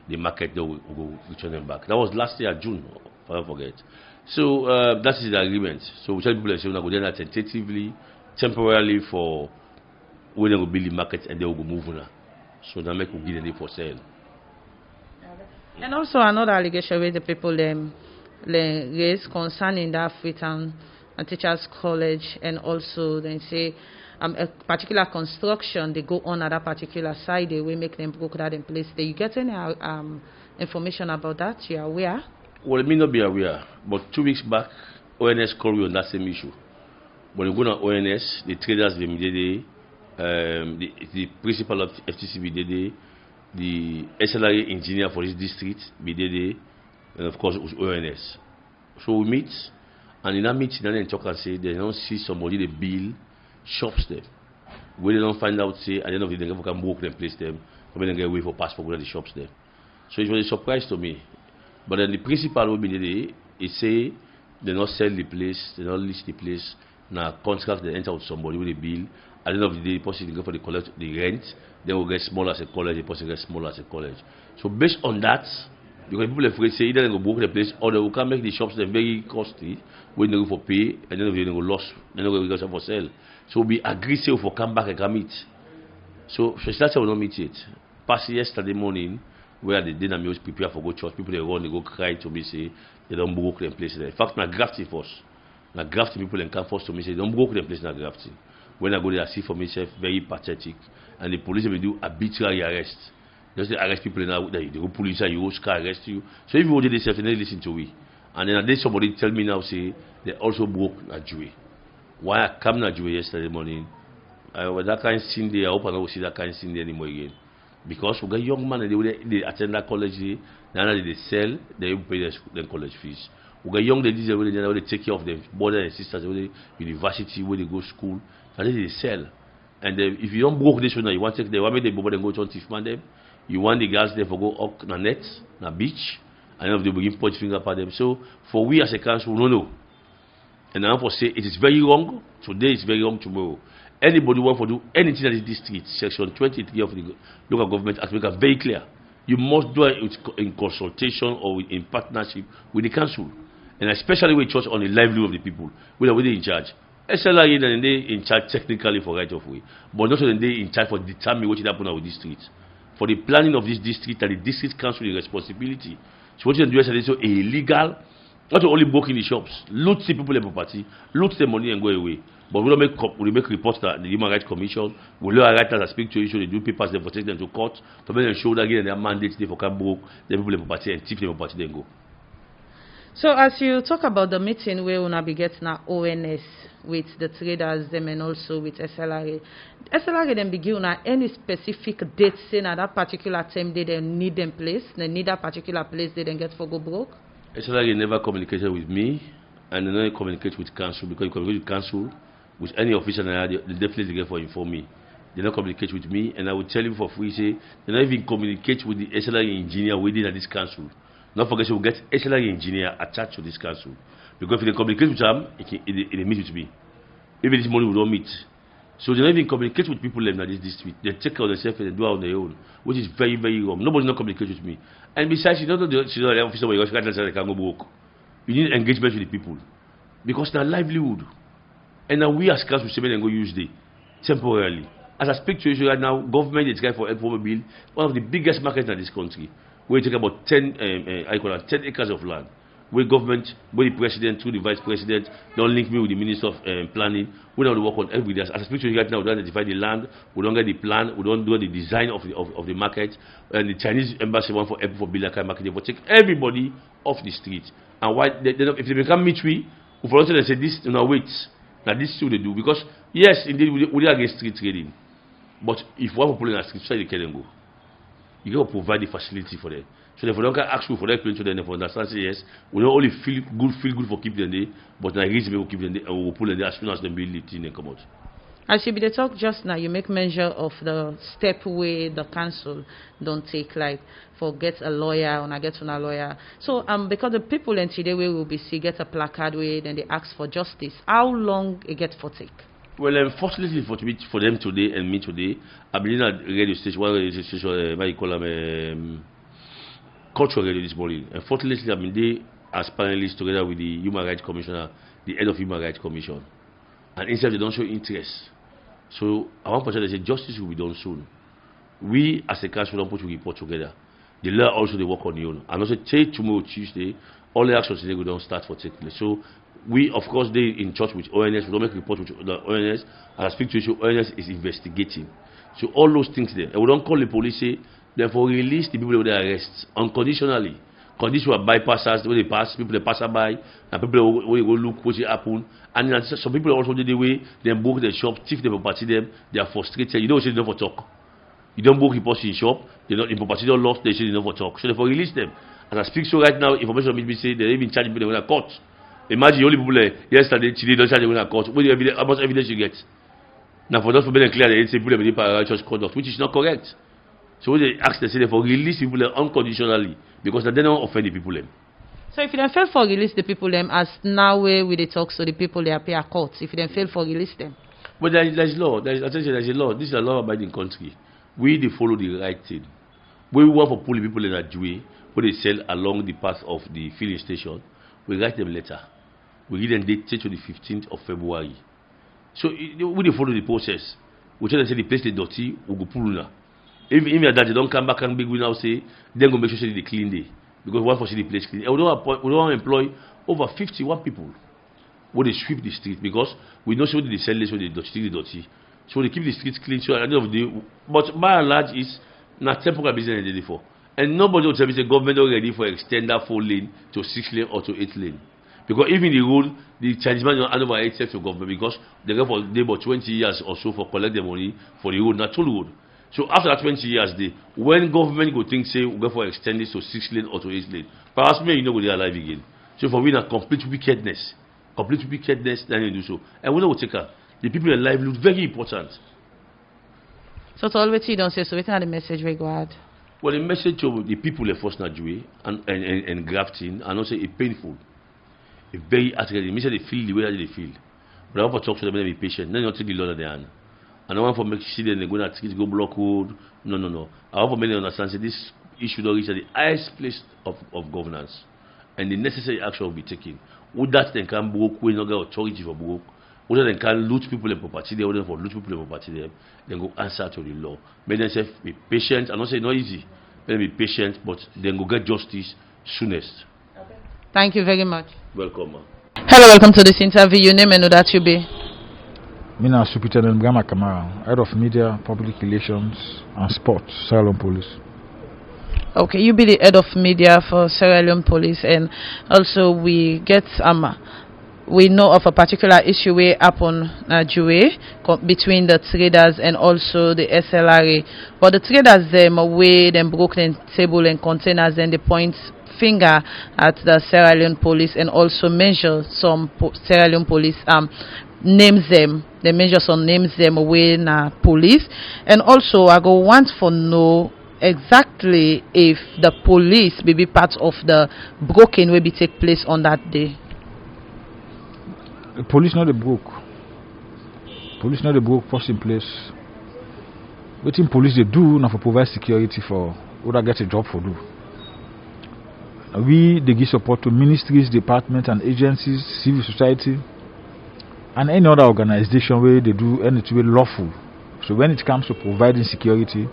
the market that will go return them back. That was last year June, if I don't forget. So that is the agreement. So we tell people that say we go there tentatively, temporarily for when they will build the market and they will go move on. So that make we give them for sale. And also another allegation where the people raise concerning that Freetown and Teachers College, and also they say a particular construction they go on at that particular side, they will make them broke that in place. Do you get any information about that? You are aware? Well, it may not be aware, but 2 weeks back, ONS called me on that same issue. When we go on ONS, the traders they did the principal of FTC be did the SLRA engineer for this district, BDD, and of course it was ONS. So we meet, and in that meeting, they talk and say they don't see somebody they build shops there. Where they don't find out, say at the end of the day, they can book them, place them, come in and get away for passport with the shops there. So it was a surprise to me. But then the principal will be there, he say they not sell the place, they not list the place, now contract they enter with somebody with a bill. At the end of the day, the person go for the collect the rent, then will get smaller as a college, the person gets smaller as a college. So based on that, because people are afraid say either they go book the place or they will come make the shops then very costly when they go for pay and then they go loss, then they go for sale. So we agree say for come back and come meet. So that's why we don't meet yet. Past yesterday morning, where the dinner meals prepare for go church, people they run, they go cry to me say they don't book them place there. In fact, na grafting first. Na grafting people and come first to me say they don't book them place na grafting. When I go there, I see for myself very pathetic, and the police will do arbitrary arrest. Just they arrest people in the go police and you car arrest you. So if you go to themselves, they listen to we. And then somebody tell me now say they also broke na Jui. Why I come na Jui yesterday morning? With that kind of scene there, I hope I don't see that kind of scene there anymore again. Because we got young men and they attend that college, now they sell, they pay their college fees. We got young ladies where they take care of their brothers and sisters, where they university, where they go to school, and they sell. And if you don't broke this one, you want to take them, they go to thief man them. You want the girls there for go up na net, na beach, and then they begin point finger at them. So for we as a council, we don't know. And I want to say it is very wrong. Today is very wrong. Tomorrow, anybody want to do anything in this district, Section 23 of the Local Government Act make it very clear. You must do it in consultation or in partnership with the council, and especially with church on the livelihood of the people. We are in charge. SLRA then they in charge technically for right of way, but not then they in charge for determining what will happen with this street. For the planning of this district and the district council is responsibility. So what you do is so illegal, not only breaking the shops, loot the people in property, loot the money and go away. But we don't make reports that the Human Rights Commission will allow writers that speak to you, so they do papers, they take them to court, to make them show that again their mandates they for can broke the people in property and thief their property then go. So as you talk about the meeting where una be get na ONS with the traders them and also with SLRA. SLRA then be give una any specific date saying at that particular time they need them place, they need that particular place they then get for go broke? SLRA never communicated with me and they never communicate with council because you communicate with council with any official they definitely get for inform me. They don't communicate with me and I will tell you for free say they don't even communicate with the SLRA engineer within at this council. Not forget, you will get SLRA engineer attached to this council. Because if they communicate with them, they meet with me. Even this morning we don't meet. So they don't even communicate with people in this district. They take care of themselves and they do it on their own, which is very, very wrong. Nobody not communicate with me. And besides, you don't know the officer where you can't go work. You need engagement with the people. Because they're livelihood. And now we as council say and go use them temporarily. As I speak to you right now, government is trying for help for bill, one of the biggest markets in this country. We take about 10 acres of land. Where government, where the president, through the vice president, don't link me with the minister of planning. We don't work on every day. As I speak to you right now, we don't identify the land, we don't get the plan, we don't do the design of the market. And the Chinese embassy want for help for build that kind of market. They will take everybody off the street. And why if they become military, we for they say this, wait. Now this is what they do. Because yes, indeed, we are against street trading. But if one people in the street, they can go. You got to provide the facility for them. So if we don't ask you for that to them, they understand say yes, we don't only feel good for keeping them there, but the reason we will keep them there and we will pull them there as soon as they build it in and come out. As you be the talk just now, you make measure of the step where the council don't take, like for get a lawyer or not get a lawyer. So because the people in today we will be see get a placard where then they ask for justice. How long it get for take? Well, unfortunately for them today and me today, I've been at radio station, one radio station, what you call them, cultural radio this morning. Unfortunately, I've been there as panelists together with the Human Rights Commissioner, the head of Human Rights Commission. And instead they don't show interest. So I want to say justice will be done soon. We as a council don't put a report together. The law also they work on the own. And also tomorrow Tuesday, all the actions today we don't start for take place. So we, of course, they in touch with ONS. We don't make reports with the ONS. And I speak to you, ONS is investigating. So all those things there. And we don't call the police, say, therefore release the people who they arrest unconditionally. Conditions were bypassers, where they pass, people they pass by, and people who go look what happen. And some people also did the way they book the shop, thief the property them, they are frustrated. You don't say they don't for talk. You don't book reports in shop, they don't in property don't lost, they say they don't for talk. So therefore release them. As I speak so right now, information me say they even charge people in court. Imagine only people yesterday, today don't charge them in court. What evidence, how much evidence you get? Now for those people they clear they say people they by righteous conduct, which is not correct. So they ask they say therefore release people unconditionally because they don't offend the people. So if you don't fail for release the people as now where we they talk so the people they appear at court, if you don't fail for release them. But there's law. There's a law. This is a law abiding country. We they follow the right thing. We want for pulling people in a Jui where they sell along the path of the filling station. We write them letter. We give them date to the 15th of February. So we they follow the process. We tell them say the place they dirty, we go pull now. Even that they don't come back and big we now say, then go make sure they clean day. Because one for see the place clean. And we don't employ over 51 people where they sweep the street because we know so they sell this, so they dirty. So they keep the streets clean. So at the end of the day, but by and large is not temporary business they for. And nobody will tell me the government already for extend that 4 lane to 6 lane or to 8 lane. Because even the rule, the Chinese man don't hand over 8 steps to government because they go for they about 20 years or so for collect the money for the road, not toll road. So after that 20 years, when government go think say we go for extend this to 6 lane or to 8 lane, perhaps maybe you know go there alive again. So for we na complete wickedness, then you do so. And we know we take her. The people in life look very important. So to always you don't say so. What are the message we go ahead? Well, the message to the people in first Nigeria and grafting and also it's painful. It's very articulate. It means they feel the way that they feel. But I want to talk to them and be patient. Then you take the law in their hand. And I want to make sure they go to streets, go block road. No. I want to make them understand that this issue don't reach at the highest place of governance. And the necessary action will be taken. Would that they can broke, we not get authority for broke. Whether they can loot people in property there, whether for loot people in property there, then go answer to the law. Make them say be patient. I'm not saying not easy. Let them be patient, but then go get justice soonest. Okay. Thank you very much. Welcome, ma. Hello, welcome to this interview. Your name and who that you be? Mina Superintendent Brahma Kamara, Head of Media, Public Relations and Sports, Salon Police. Okay, you be the head of media for Sierra Leone Police, and also we get we know of a particular issue where happen Jui between the traders and also the SLRA. But the traders them away them broke the table and containers and they point finger at the Sierra Leone Police and also measure some Sierra Leone Police names them. They measure some names them away na police, and also I go want for know exactly if the police may be part of the broken will be take place on that day. The police not the broke. Police not the broke first in place. What in police they do now for provide security for would I get a job for do. We they give support to ministries, departments and agencies, civil society and any other organization where they do anything lawful. So when it comes to providing security,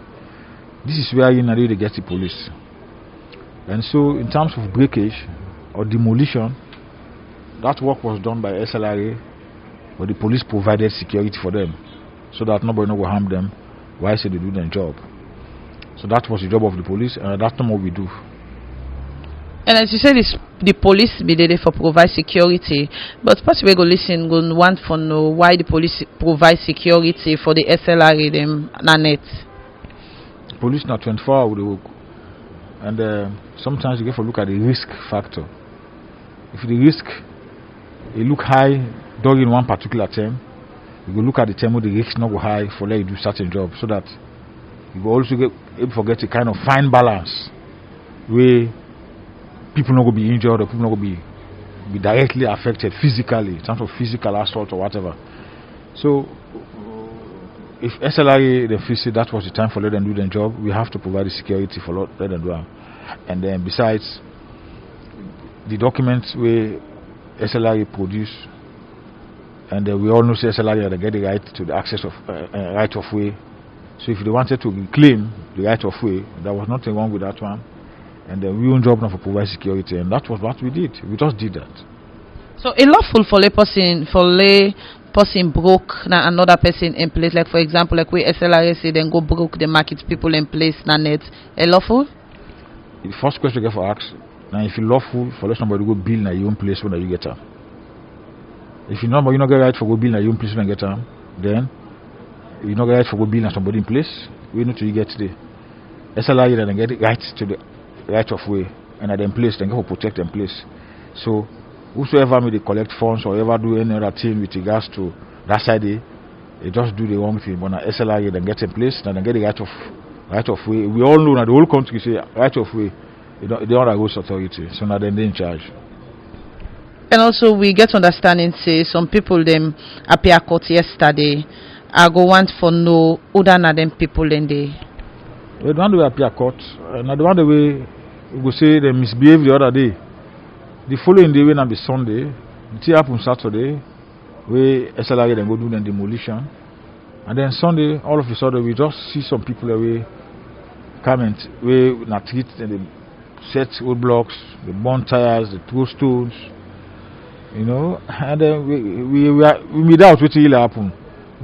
this is where you know they get the police. And so in terms of breakage or demolition, that work was done by SLRA, but the police provided security for them so that nobody will harm them while they do their job. So that was the job of the police, and that's not what we do. And as you said, the police be there for provide security, but possibly go listen, go want to know why the police provide security for the SLRA them net. Police now 24 hours with the work, and sometimes you get to look at the risk factor. If the risk it look high during one particular term, you go look at the term where the risk not go high for let you do certain job, so that you go also get a kind of fine balance where people not go be injured or people not go be directly affected physically in terms of physical assault or whatever. So if SLRA they feel say that was the time for let them do their job, we have to provide the security for let them do it. And then besides the documents where SLRA produce, and we all know SLRA they get the right to the access of right of way. So if they wanted to reclaim the right of way, there was nothing wrong with that one. And then we own job now for provide security, and that was what we did. We just did that. So a lawful for lay person broke na another person in place, like for example, like we SLRA say then go broke the market people in place na net. A lawful? The first question you get for ask. Now, if you lawful for let somebody go build in your own place when you get them. If you not get right for go build in your own place when you get them, then you not get right for go build in somebody in place. We need to get the SLRA then get right to the right of way, and at them place then go protect them place. So whosoever may they collect funds or ever do any other thing with regards to that side, they just do the wrong thing. But now SLRA then get in place, then they get the right of way. We all know that the whole country say right of way. They don't have ghost authority, so now they're in charge. And also we get understanding say some people them appear court yesterday. I go want for no other than them people in the. The one way appear court, and the one way we go say they misbehaved the other day. The following day when be Sunday, the thing happen Saturday, where SLRA then go do the demolition, and then Sunday all of a sudden we just see some people away comment where na treat and they set old blocks, they burn tires, they throw stones, you know, and then we made out what will happen.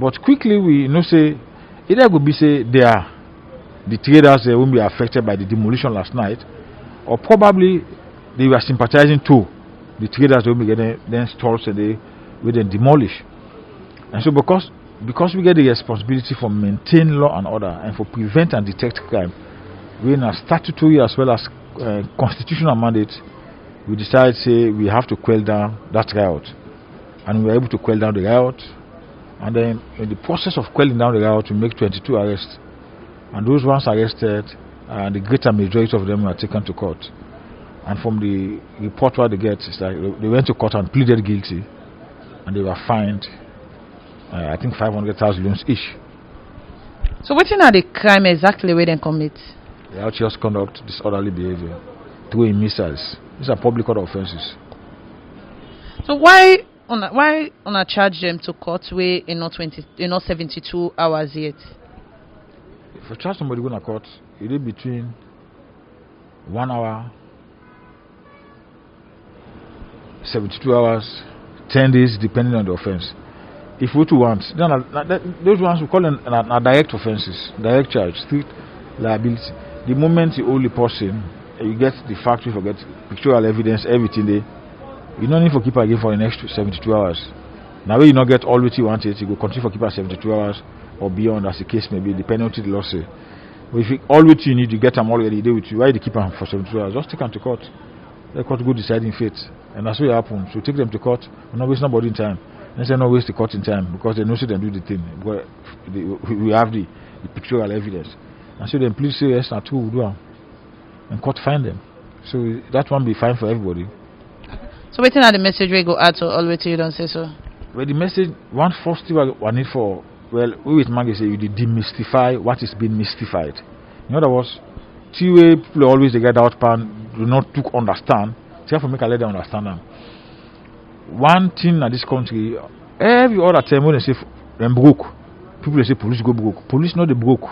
But quickly we know say either could be say they are the traders won't be affected by the demolition last night, or probably they were sympathizing to the traders will be getting then stalls and they will then demolish. And so because we get the responsibility for maintain law and order and for prevent and detect crime, we in a statutory as well as constitutional mandate, we decided say we have to quell down that riot, and we were able to quell down the riot. And then in the process of quelling down the riot, we make 22 arrests, and those ones arrested, the greater majority of them were taken to court. And from the report what they get is that they went to court and pleaded guilty, and they were fined I think 500,000 loans each. So what are the crime exactly where they commit? The outrageous conduct, disorderly behavior, throwing missiles. These are public order offenses. So why on charge them to court where in not 72 hours yet? If you charge somebody going to court, it is between 1 hour, 72 hours, 10 days, depending on the offense. If we to want, then those ones we call them direct offenses, direct charge, street liability. The moment you hold the person, you get the factory, forget pictorial evidence, everything there. You don't need for keep again for the next 72 hours. Now when you not get all what you want it, you go continue for keep at 72 hours or beyond, as the case may be, the penalty the law say. But if you, all what you need, you get them already there with you. Why you keep them for 72 hours? Just take them to court. Let court go decide in fate. And that's what happens. So take them to court, and not waste nobody in time. And say not waste the court in time because they know so they do the thing. Because we have the pictorial evidence. And so then please say yes, and two will do them. And court find them. So that one be fine for everybody. So waiting at the message we go out to all way till you don't say so. Well, the message, one first thing I need for, well, we with Maggie say you demystify what is being mystified. In other words, two way people always they get out pan do not took understand. So for make a let them understand them. One thing in this country, every other time when they say them broke, people they say police go broke. Police not the broke.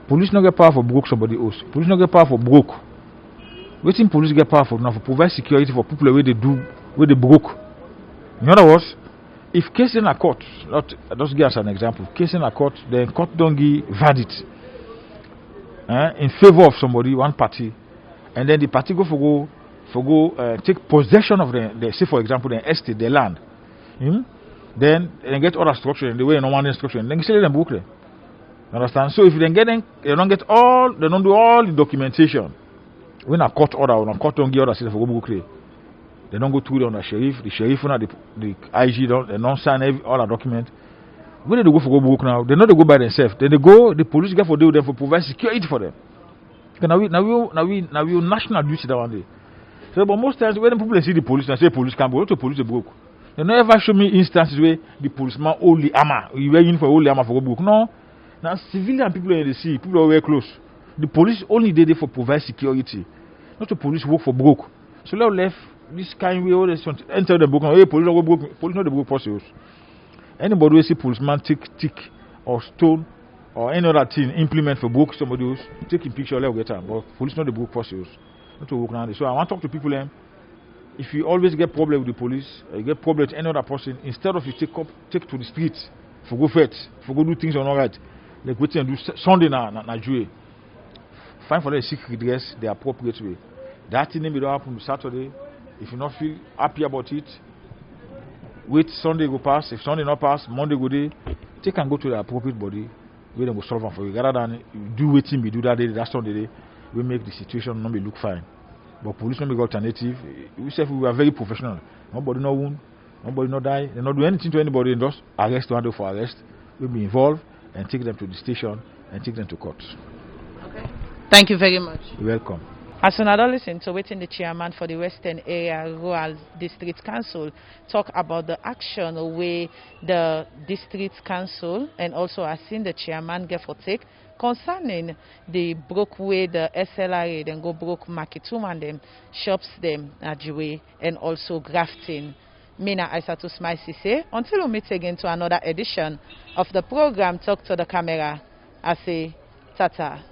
Police not get power for broke somebody else. Police not get power for broke. Waiting police get power for now for provide security for people where they do where they broke. In other words, if case in a court, just give us an example. Case in a court, the court don't give verdict in favor of somebody, one party, and then the party go take possession of the say for example the estate, the land. Then they get other structure in the way normal structure, and then say them broke. Understand? So if they don't get all, they don't do all the documentation. When a court order or a court don't give order, say for go book, they don't go through it on the sheriff. The sheriff and the IG don't, they don't sign all the document. When they go for go book now, they not they go by themselves. Then they go, the police get for deal with them for provide security for them. Now we national duty that one day. So but most times when people see the police and say police can't go to police they broke. They never show me instances where the policeman only armor. You wear uniform only armor for go book. No. Now civilian people in the sea, people are very close. The police only did it for provide security. Not the police work for broke. So now left this kind way all this enter the book. Hey, police not go broke. Police not the broke persons. Anybody who see policeman tick or stone or any other thing implement for broke somebody else, take a picture let get them. But police not the broke persons. Not to work now. So I want to talk to people them. If you always get problem with the police, you get problem with any other person, instead of you take to the streets for go fight, for go do things on all right, like wait and do Sunday na Jui. Find for them seek redress the appropriate way. That thing may not happen Saturday. If you not feel happy about it, wait Sunday go pass. If Sunday not pass, Monday go day. Take and go to the appropriate body where they will solve them for you. Rather than you do waiting, we do that day, that Sunday day, we make the situation not be look fine. But police not be alternative. We say we are very professional. Nobody no wound, nobody no die. They not do anything to anybody and just arrest one for arrest. We'll be involved and take them to the station and take them to court. Okay. Thank you very much. You're welcome. As another listen to waiting the chairman for the Western Area Rural District Council talk about the action where the District Council and also I seen the chairman get for take concerning the broke way the SLRA then go broke market woman them shops them at Jui and also grafting. Mina Isatu Smile Sesay. Until we meet again to another edition of the program Talk to the Camera, I say tata.